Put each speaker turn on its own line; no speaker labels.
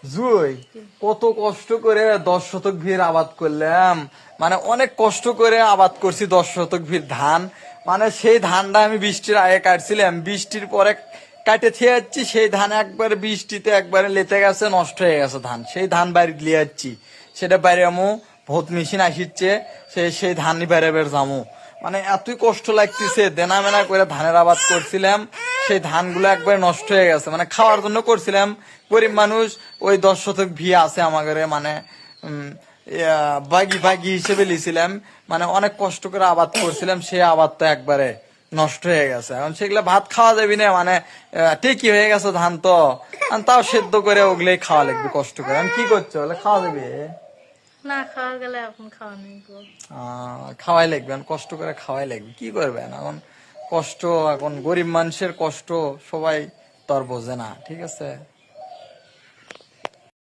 জুই, কত কষ্ট করে 10 শতক ভিড় আবাদ করলাম, মানে অনেক কষ্ট করে আবাদ করছি 10 শতক ভিড় ধান। মানে সেই ধানটা আমি বৃষ্টির আগে কাটছিলাম, বৃষ্টির পরে কাটে থিয়ে যাচ্ছি, সেই ধান একবারে বৃষ্টিতে একবারে লেতে গেছে, নষ্ট হয়ে গেছে ধান। সেই ধান বাড়ি লিয়ে যাচ্ছি, সেটা বাইরে আমু বহুত মেশিন আসিচ্ছে, সেই ধানই বাইরে বের যামু। মানে এতই কষ্ট লাগতেছে, দেনা মেনা করে ধানের আবাদ করছিলাম, সেই ধানগুলো একবার নষ্ট হয়ে গেছে। মানে খাওয়ার জন্য করছিলাম, গরিব মানুষ, ওই 10 শতক ভি আছে আমাদের, মানে বাগি বাগি হিসেবে লিছিলাম। মানে অনেক কষ্ট করে আবাদ করছিলাম, সেই আবাদ তো একবারে নষ্ট হয়ে গেছে। এখন সেগুলো ভাত খাওয়া যাবি না, মানে টেকি হয়ে গেছে ধান তো, তাও সেদ্ধ করে ওগুলোই খাওয়া লাগবে কষ্ট করে। আমি কি করছো, ওগুলো খাওয়া যাবে
না, খাওয়া গেলে এখন খাওয়া নেই গো।
খাওয়াই লাগবে, এখন কষ্ট করে খাওয়াই লাগবে, কি করবেন এখন। কষ্ট, এখন গরিব মানুষের কষ্ট সবাই তো আর বোঝে না, ঠিক আছে।